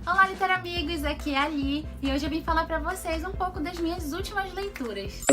Olá, literamigos, aqui é a Ali e hoje eu vim falar pra vocês um pouco das minhas últimas leituras.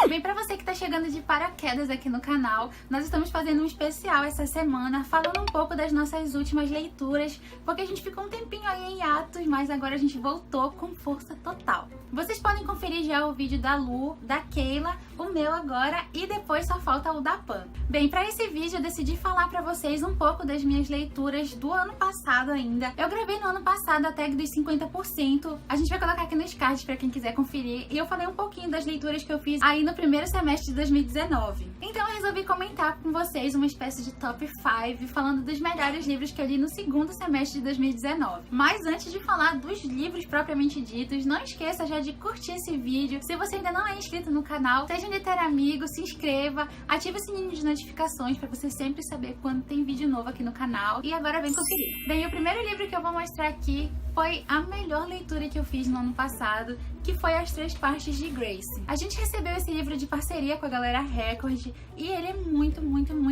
Bem, pra você que tá chegando de paraquedas aqui no canal, nós estamos fazendo um especial essa semana, falando um pouco das nossas últimas leituras, porque a gente ficou um tempinho aí em atos, mas agora a gente voltou com força total. Vocês podem conferir já o vídeo da Lu, da Keila, o meu agora e depois só falta o da Pan. Bem, pra esse vídeo eu decidi falar pra vocês um pouco das minhas leituras do ano passado ainda. Eu gravei no ano passado a tag dos 50%, a gente vai colocar aqui nos cards pra quem quiser conferir, e eu falei um pouquinho das leituras que eu fiz aí no primeiro semestre de 2019. Então eu resolvi comentar com vocês uma espécie de top 5, falando dos melhores livros que eu li no segundo semestre de 2019. Mas antes de falar dos livros propriamente ditos, não esqueça já de curtir esse vídeo. Se você ainda não é inscrito no canal, seja um literamigo, se inscreva, ative o sininho de notificações para você sempre saber quando tem vídeo novo aqui no canal. E agora vem conferir. Bem, o primeiro livro que eu vou mostrar aqui foi a melhor leitura que eu fiz no ano passado, que foi As Três Partes de Grace. A gente recebeu esse livro de parceria com a galera Record e ele é muito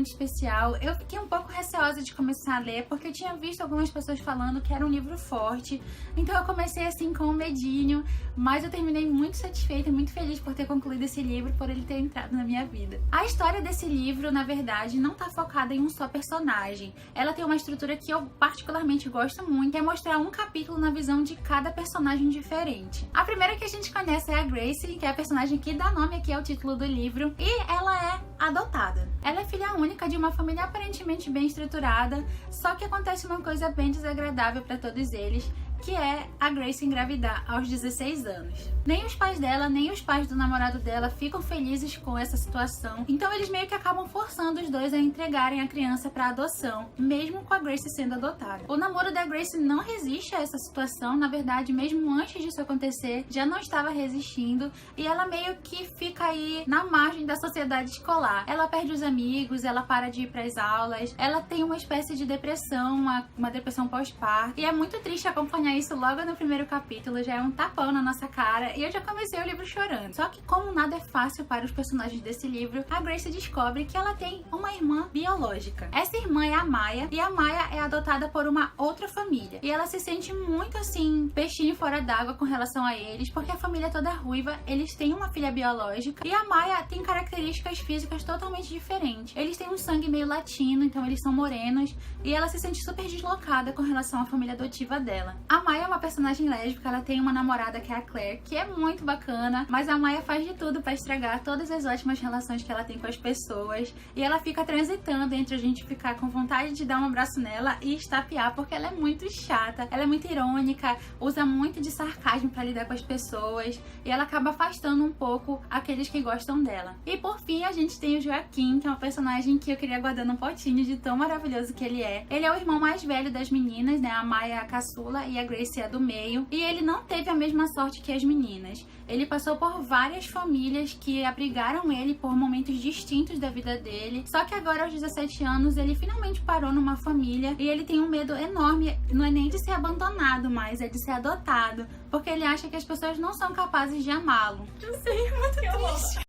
especial. Eu fiquei um pouco receosa de começar a ler porque eu tinha visto algumas pessoas falando que era um livro forte, então eu comecei assim com um medinho, mas eu terminei muito satisfeita e muito feliz por ter concluído esse livro, por ele ter entrado na minha vida. A história desse livro, na verdade, não tá focada em um só personagem. Ela tem uma estrutura que eu particularmente gosto muito, que é mostrar um capítulo na visão de cada personagem diferente. A primeira que a gente conhece é a Grace, que é a personagem que dá nome aqui ao título do livro, e ela é adotada. Ela é filha única de uma família aparentemente bem estruturada, só que acontece uma coisa bem desagradável para todos eles, que é a Grace engravidar aos 16 anos. Nem os pais dela, nem os pais do namorado dela ficam felizes com essa situação, então eles meio que acabam forçando os dois a entregarem a criança para adoção, mesmo com a Grace sendo adotada. O namoro da Grace não resiste a essa situação, na verdade, mesmo antes disso acontecer, já não estava resistindo, e ela meio que fica aí na margem da sociedade escolar. Ela perde os amigos, ela para de ir para as aulas, ela tem uma espécie de depressão, uma depressão pós-parto, e é muito triste acompanhar isso logo no primeiro capítulo, já é um tapão na nossa cara, e eu já comecei o livro chorando. Só que como nada é fácil para os personagens desse livro, a Grace descobre que ela tem uma irmã biológica. Essa irmã é a Maya, e a Maya é adotada por uma outra família, e ela se sente muito assim, peixinho fora d'água com relação a eles, porque a família é toda ruiva, eles têm uma filha biológica, e a Maya tem características físicas totalmente diferentes. Eles têm um sangue meio latino, então eles são morenos, e ela se sente super deslocada com relação à família adotiva dela. A Maya é uma personagem lésbica, ela tem uma namorada que é a Claire, que é muito bacana, mas a Maya faz de tudo pra estragar todas as ótimas relações que ela tem com as pessoas, e ela fica transitando entre a gente ficar com vontade de dar um abraço nela e estapear, porque ela é muito chata, ela é muito irônica, usa muito de sarcasmo pra lidar com as pessoas, e ela acaba afastando um pouco aqueles que gostam dela. E por fim, a gente tem o Joaquim, que é uma personagem que eu queria guardar num potinho de tão maravilhoso que ele é. Ele é o irmão mais velho das meninas, né? A Maya é a caçula e a Grace é do meio, e ele não teve a mesma sorte que as meninas. Ele passou por várias famílias que abrigaram ele por momentos distintos da vida dele, só que agora aos 17 anos ele finalmente parou numa família e ele tem um medo enorme, não é nem de ser abandonado, mas é de ser adotado, porque ele acha que as pessoas não são capazes de amá-lo. Eu sei, é muito triste.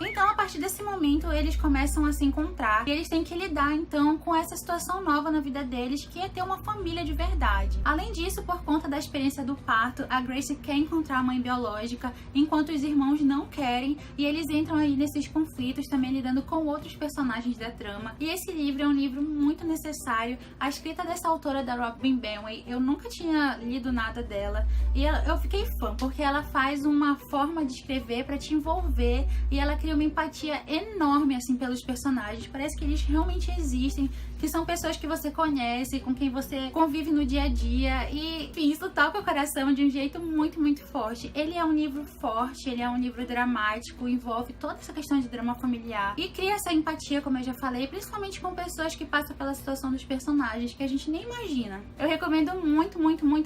Então, a partir desse momento, eles começam a se encontrar e eles têm que lidar, então, com essa situação nova na vida deles, que é ter uma família de verdade. Além disso, por conta da experiência do parto, a Grace quer encontrar a mãe biológica, enquanto os irmãos não querem, e eles entram aí nesses conflitos, também lidando com outros personagens da trama. E esse livro é um livro muito necessário. A escrita dessa autora, da Robin Benway, eu nunca tinha lido nada dela, e eu fiquei fã, porque ela faz uma forma de escrever pra te envolver, e ela cria uma empatia enorme assim pelos personagens. Parece que eles realmente existem, que são pessoas que você conhece, com quem você convive no dia a dia, e enfim, isso toca o coração de um jeito muito forte. Ele é um livro forte, ele é um livro dramático, envolve toda essa questão de drama familiar e cria essa empatia, como eu já falei, principalmente com pessoas que passam pela situação dos personagens, que a gente nem imagina. Eu recomendo muito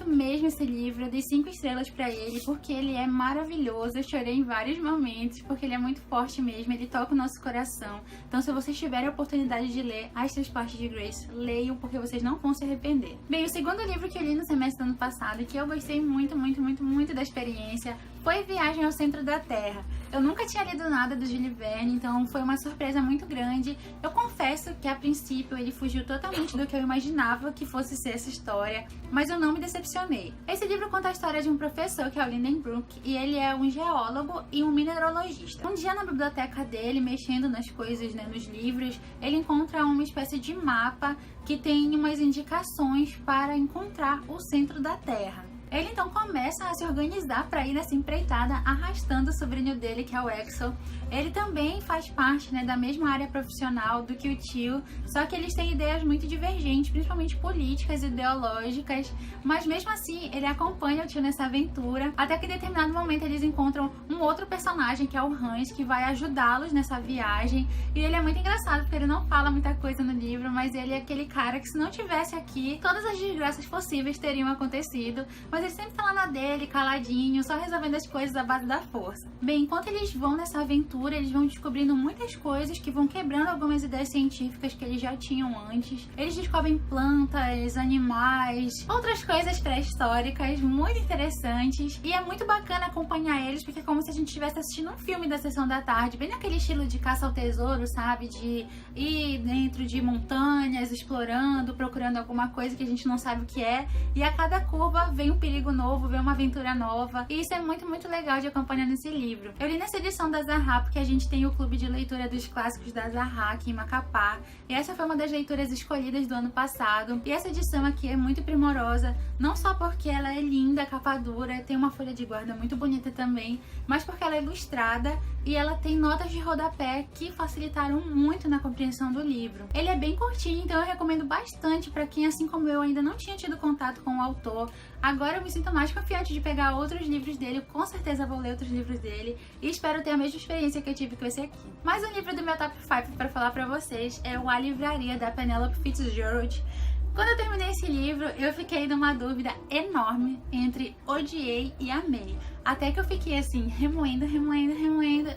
mesmo esse livro, eu dei 5 estrelas pra ele, porque ele é maravilhoso. Eu chorei em vários momentos, porque ele é muito forte mesmo, ele toca o nosso coração. Então, se vocês tiverem a oportunidade de ler As Três Partes de Grace, leiam, porque vocês não vão se arrepender. Bem, o segundo livro que eu li no semestre do ano passado, e que eu gostei muito da experiência, foi Viagem ao Centro da Terra. Eu nunca tinha lido nada do Jules Verne, então foi uma surpresa muito grande. Eu confesso que a princípio ele fugiu totalmente do que eu imaginava que fosse ser essa história, mas eu não me decepcionei. Esse livro conta a história de um professor, que é o Lindenbrook, e ele é um geólogo e um mineralogista. Um dia na biblioteca dele, mexendo nas coisas, nos livros, ele encontra uma espécie de mapa que tem umas indicações para encontrar o centro da Terra. Ele então começa a se organizar para ir nessa empreitada, arrastando o sobrinho dele, que é o Axel. Ele também faz parte da mesma área profissional do que o tio, só que eles têm ideias muito divergentes, principalmente políticas e ideológicas, mas mesmo assim ele acompanha o tio nessa aventura, até que em determinado momento eles encontram um outro personagem, que é o Hans, que vai ajudá-los nessa viagem, e ele é muito engraçado, porque ele não fala muita coisa no livro, mas ele é aquele cara que se não tivesse aqui, todas as desgraças possíveis teriam acontecido, mas ele sempre tá lá na dele, caladinho, só resolvendo as coisas à base da força. Bem, enquanto eles vão nessa aventura, eles vão descobrindo muitas coisas que vão quebrando algumas ideias científicas que eles já tinham antes. Eles descobrem plantas, animais, outras coisas pré-históricas muito interessantes. E é muito bacana acompanhar eles, porque é como se a gente estivesse assistindo um filme da Sessão da Tarde, bem naquele estilo de caça ao tesouro, sabe? De ir dentro de montanhas, explorando, procurando alguma coisa que a gente não sabe o que é. E a cada curva vem um perigo novo, vem uma aventura nova. E isso é muito, muito legal de acompanhar nesse livro. Eu li nessa edição da Zaha, porque a gente tem o clube de leitura dos clássicos da Zaha aqui em Macapá. E essa foi uma das leituras escolhidas do ano passado. E essa edição aqui é muito primorosa, não só porque ela é linda, capa dura, tem uma folha de guarda muito bonita também, mas porque ela é ilustrada e ela tem notas de rodapé que facilitaram muito na compreensão do livro. Ele é bem curtinho, então eu recomendo bastante para quem, assim como eu, ainda não tinha tido contato com o autor. Agora eu me sinto mais confiante de pegar outros livros dele, eu com certeza vou ler outros livros dele e espero ter a mesma experiência que eu tive com esse aqui. Mais um livro do meu top 5 para falar para vocês é o A Livraria, da Penelope Fitzgerald. Quando eu terminei esse livro, eu fiquei numa dúvida enorme entre odiei e amei. Até que eu fiquei assim, remoendo,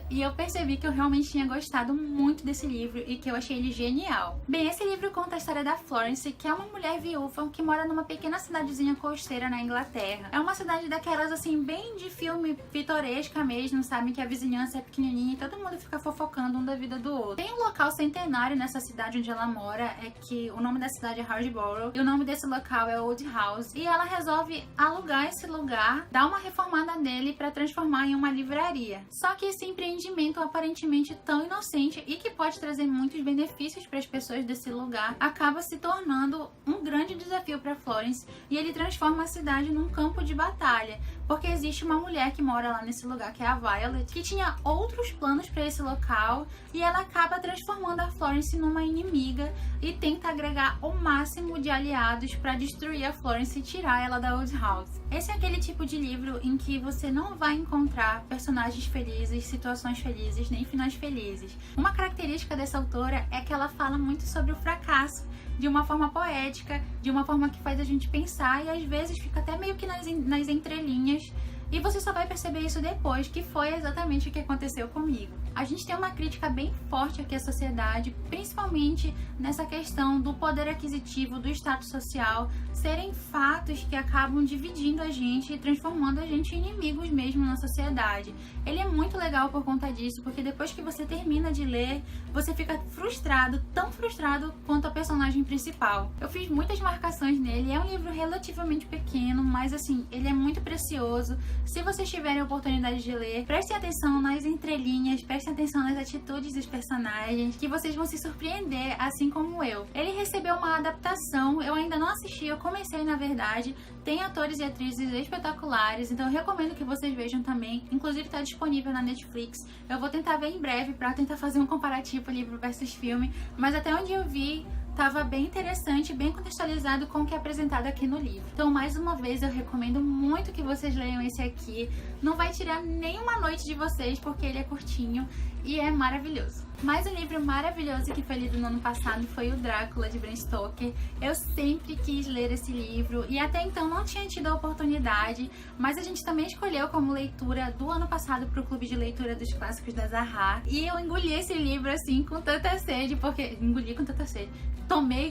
e eu percebi que eu realmente tinha gostado muito desse livro e que eu achei ele genial. Bem, esse livro conta a história da Florence, que é uma mulher viúva que mora numa pequena cidadezinha costeira na Inglaterra. É uma cidade daquelas assim, bem de filme pitoresca mesmo, sabe? Que a vizinhança é pequenininha e todo mundo fica fofocando um da vida do outro. Tem um local centenário nessa cidade onde ela mora, é que o nome da cidade é Hardborough, e o nome desse local é Old House, e ela resolve alugar esse lugar, dar uma reformada nele para transformar em uma livraria. Só que esse empreendimento aparentemente tão inocente e que pode trazer muitos benefícios para as pessoas desse lugar, acaba se tornando um grande desafio para Florence, e ele transforma a cidade num campo de batalha, porque existe uma mulher que mora lá nesse lugar, que é a Violet, que tinha outros planos para esse local, e ela acaba transformando a Florence numa inimiga e tenta agregar o máximo de aliados para destruir a Florence e tirar ela da Old House. Esse é aquele tipo de livro em que você não vai encontrar personagens felizes, situações felizes, nem finais felizes. Uma característica dessa autora é que ela fala muito sobre o fracasso, de uma forma poética, de uma forma que faz a gente pensar, e às vezes fica até meio que nas entrelinhas, e você só vai perceber isso depois, que foi exatamente o que aconteceu comigo. A gente tem uma crítica bem forte aqui à sociedade, principalmente nessa questão do poder aquisitivo, do status social, serem fatos que acabam dividindo a gente e transformando a gente em inimigos mesmo na sociedade. Ele é muito legal por conta disso, porque depois que você termina de ler, você fica frustrado, tão frustrado quanto a personagem principal. Eu fiz muitas marcações nele, é um livro relativamente pequeno, mas assim, ele é muito precioso. Se vocês tiverem a oportunidade de ler, prestem atenção nas entrelinhas, prestem atenção nas atitudes dos personagens, que vocês vão se surpreender, assim como eu. Ele recebeu uma adaptação, eu ainda não assisti, eu comecei na verdade, tem atores e atrizes espetaculares, então eu recomendo que vocês vejam também, inclusive está disponível na Netflix. Eu vou tentar ver em breve para tentar fazer um comparativo livro versus filme, mas até onde eu vi, estava bem interessante, bem contextualizado com o que é apresentado aqui no livro. Então, mais uma vez, eu recomendo muito que vocês leiam esse aqui. Não vai tirar nenhuma noite de vocês, porque ele é curtinho e é maravilhoso. Mais um livro maravilhoso que foi lido no ano passado foi o Drácula, de Bram Stoker. Eu sempre quis ler esse livro e até então não tinha tido a oportunidade, mas a gente também escolheu como leitura do ano passado para o Clube de Leitura dos Clássicos da Zaha. E eu engoli esse livro assim com tanta sede, porque... Engoli com tanta sede.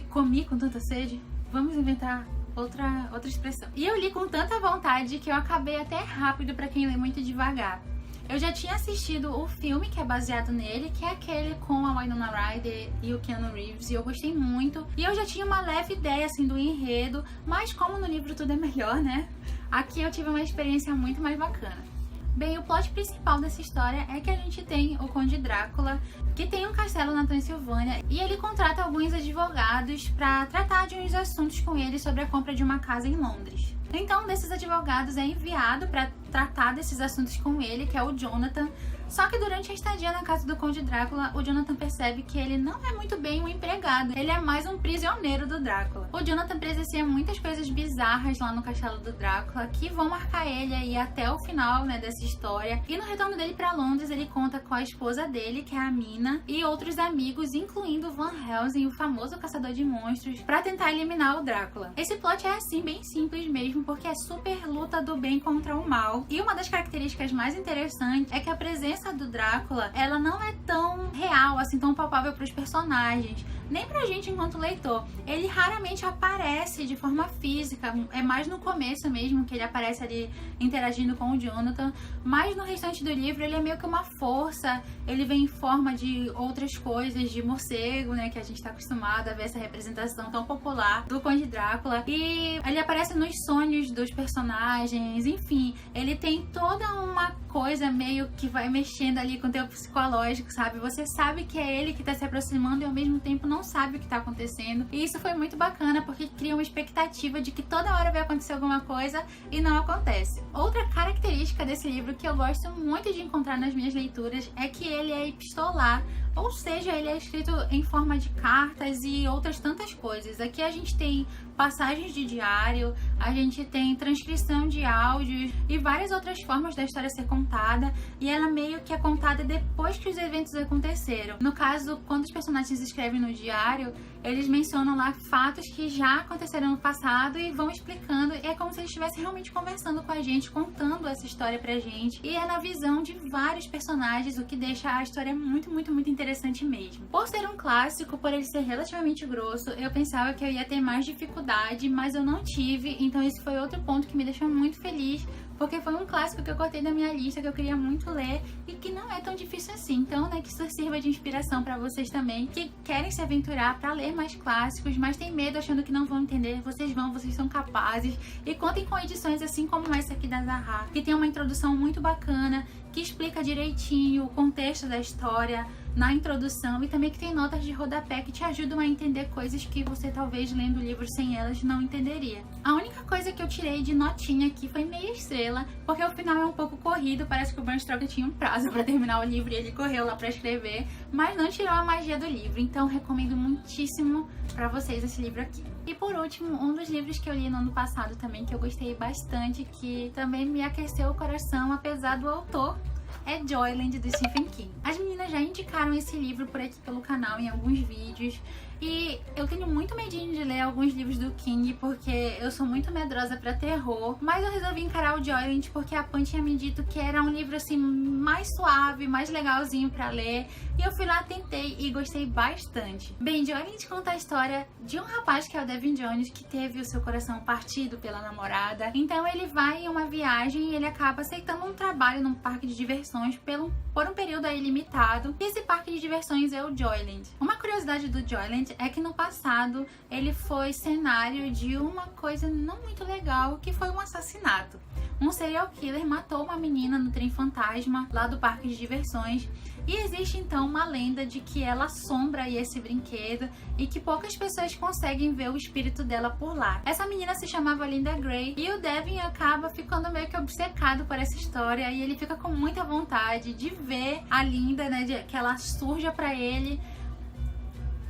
Comi com tanta sede. Vamos inventar outra expressão. E eu li com tanta vontade que eu acabei até rápido pra quem lê muito devagar. Eu já tinha assistido o filme que é baseado nele, que é aquele com a Winona Ryder e o Keanu Reeves, e eu gostei muito. E eu já tinha uma leve ideia, assim, do enredo, mas como no livro tudo é melhor, né? Aqui eu tive uma experiência muito mais bacana. Bem, o plot principal dessa história é que a gente tem o Conde Drácula, que tem um castelo na Transilvânia, e ele contrata alguns advogados para tratar de uns assuntos com ele sobre a compra de uma casa em Londres. Então, um desses advogados é enviado para tratar desses assuntos com ele, que é o Jonathan. Só que durante a estadia na casa do Conde Drácula, o Jonathan percebe que ele não é muito bem um empregado, ele é mais um prisioneiro do Drácula. O Jonathan presencia muitas coisas bizarras lá no castelo do Drácula que vão marcar ele aí até o final, né, dessa história. E no retorno dele para Londres, ele conta com a esposa dele, que é a Mina, e outros amigos, incluindo Van Helsing, o famoso caçador de monstros, para tentar eliminar o Drácula. Esse plot é assim, bem simples mesmo, porque é super luta do bem contra o mal. E uma das características mais interessantes é que a presença do Drácula, ela não é tão real, assim, tão palpável para os personagens, nem pra gente enquanto leitor. Ele raramente aparece de forma física, é mais no começo mesmo que ele aparece ali interagindo com o Jonathan, mas no restante do livro ele é meio que uma força, ele vem em forma de outras coisas, de morcego, né, que a gente tá acostumado a ver essa representação tão popular do Conde Drácula, e ele aparece nos sonhos dos personagens, enfim, ele tem toda uma coisa meio que vai mexendo ali com o teu psicológico, sabe? Você sabe que é ele que tá se aproximando e ao mesmo tempo não sabe o que tá acontecendo. E isso foi muito bacana porque cria uma expectativa de que toda hora vai acontecer alguma coisa e não acontece. Outra característica desse livro que eu gosto muito de encontrar nas minhas leituras é que ele é epistolar, ou seja, ele é escrito em forma de cartas e outras tantas coisas. Aqui a gente tem passagens de diário, a gente tem transcrição de áudios e várias outras formas da história ser contada, e ela meio que é contada depois que os eventos aconteceram. No caso, quando os personagens escrevem no diário, eles mencionam lá fatos que já aconteceram no passado e vão explicando, e é como se eles estivessem realmente conversando com a gente, contando essa história pra gente, e é na visão de vários personagens, o que deixa a história muito, muito, muito interessante mesmo. Por ser um clássico, por ele ser relativamente grosso, eu pensava que eu ia ter mais dificuldade, mas eu não tive, então esse foi outro ponto que me deixou muito feliz, porque foi um clássico que eu cortei da minha lista, que eu queria muito ler e que não é tão difícil assim. Então, né, que isso sirva de inspiração para vocês também, que querem se aventurar para ler mais clássicos, mas tem medo achando que não vão entender. Vocês vão, vocês são capazes, e contem com edições assim como essa aqui da Zaha, que tem uma introdução muito bacana, que explica direitinho o contexto da história na introdução, e também que tem notas de rodapé que te ajudam a entender coisas que você talvez lendo o livro sem elas não entenderia. A única coisa que eu tirei de notinha aqui foi meia estrela, porque o final é um pouco corrido, parece que o Bram Stoker tinha um prazo para terminar o livro e ele correu lá para escrever, mas não tirou a magia do livro, então recomendo muitíssimo para vocês esse livro aqui. E por último, um dos livros que eu li no ano passado também, que eu gostei bastante, que também me aqueceu o coração, apesar do autor, é Joyland, do Stephen King. As meninas já indicaram esse livro por aqui pelo canal em alguns vídeos, e eu tenho muito medinho de ler alguns livros do King, porque eu sou muito medrosa pra terror, mas eu resolvi encarar o Joyland porque a Pan tinha me dito que era um livro assim mais suave, mais legalzinho pra ler, e eu fui lá, tentei e gostei bastante. Bem, Joyland conta a história de um rapaz que é o Devin Jones, que teve o seu coração partido pela namorada, então ele vai em uma viagem e ele acaba aceitando um trabalho num parque de diversões por um período aí limitado, e esse parque de diversões é o Joyland. Uma curiosidade do Joyland é que no passado ele foi cenário de uma coisa não muito legal, que foi um assassinato. Um serial killer matou uma menina no trem fantasma lá do parque de diversões, e existe então uma lenda de que ela assombra esse brinquedo e que poucas pessoas conseguem ver o espírito dela por lá. Essa menina se chamava Linda Gray, e o Devin acaba ficando meio que obcecado por essa história, e ele fica com muita vontade de ver a Linda, né, que ela surja pra ele,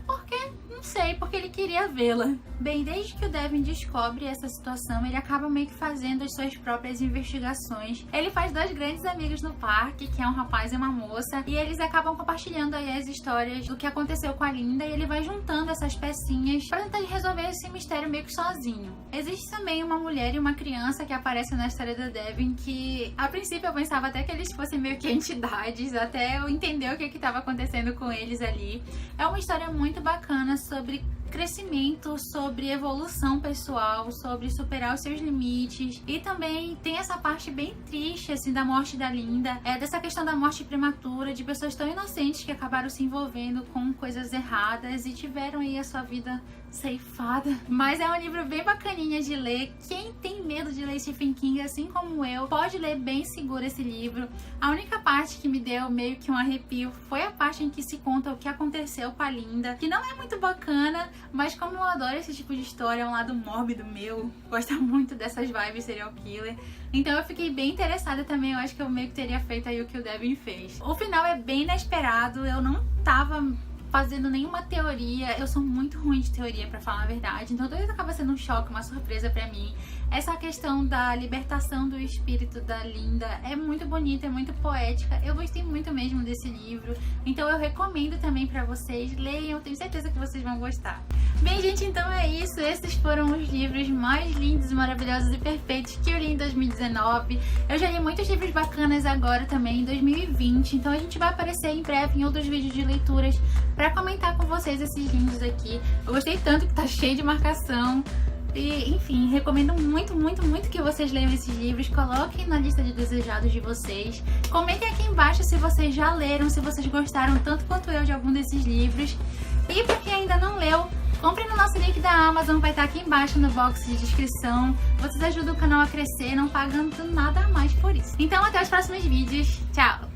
porque, não sei, porque ele queria vê-la. Bem, desde que o Devin descobre essa situação, ele acaba meio que fazendo as suas próprias investigações. Ele faz dois grandes amigos no parque, que é um rapaz e uma moça, e eles acabam compartilhando aí as histórias do que aconteceu com a Linda, e ele vai juntando essas pecinhas pra tentar resolver esse mistério meio que sozinho. Existe também uma mulher e uma criança que aparecem na história do Devin, que a princípio eu pensava até que eles fossem meio que entidades, até eu entender o que estava acontecendo com eles ali. É uma história muito bacana sobre crescimento, sobre evolução pessoal, sobre superar os seus limites. E também tem essa parte bem triste, assim, da morte da Linda, dessa questão da morte prematura, de pessoas tão inocentes que acabaram se envolvendo com coisas erradas e tiveram aí a sua vida ceifada. Mas é um livro bem bacaninha de ler. Quem tem medo de ler Stephen King, assim como eu, pode ler bem seguro esse livro. A única parte que me deu meio que um arrepio foi a parte em que se conta o que aconteceu com a Linda, que não é muito bacana, mas como eu adoro esse tipo de história, é um lado mórbido meu, gosto muito dessas vibes serial killer, então eu fiquei bem interessada também. Eu acho que eu meio que teria feito aí o que o Devin fez. O final é bem inesperado, eu não tava fazendo nenhuma teoria, eu sou muito ruim de teoria, pra falar a verdade, então tudo isso acaba sendo um choque, uma surpresa pra mim. Essa questão da libertação do espírito da Linda é muito bonita, é muito poética, eu gostei muito mesmo desse livro, então eu recomendo também pra vocês, leiam, eu tenho certeza que vocês vão gostar. Bem, gente, então é isso, esses foram os livros mais lindos, maravilhosos e perfeitos que eu li em 2019. Eu já li muitos livros bacanas agora também, em 2020, então a gente vai aparecer em breve em outros vídeos de leituras pra comentar com vocês esses livros aqui. Eu gostei tanto que tá cheio de marcação. E, enfim, recomendo muito, muito, muito que vocês leiam esses livros. Coloquem na lista de desejados de vocês. Comentem aqui embaixo se vocês já leram, se vocês gostaram tanto quanto eu de algum desses livros. E pra quem ainda não leu, compre no nosso link da Amazon, vai estar aqui embaixo no box de descrição. Vocês ajudam o canal a crescer, não pagando nada a mais por isso. Então até os próximos vídeos. Tchau!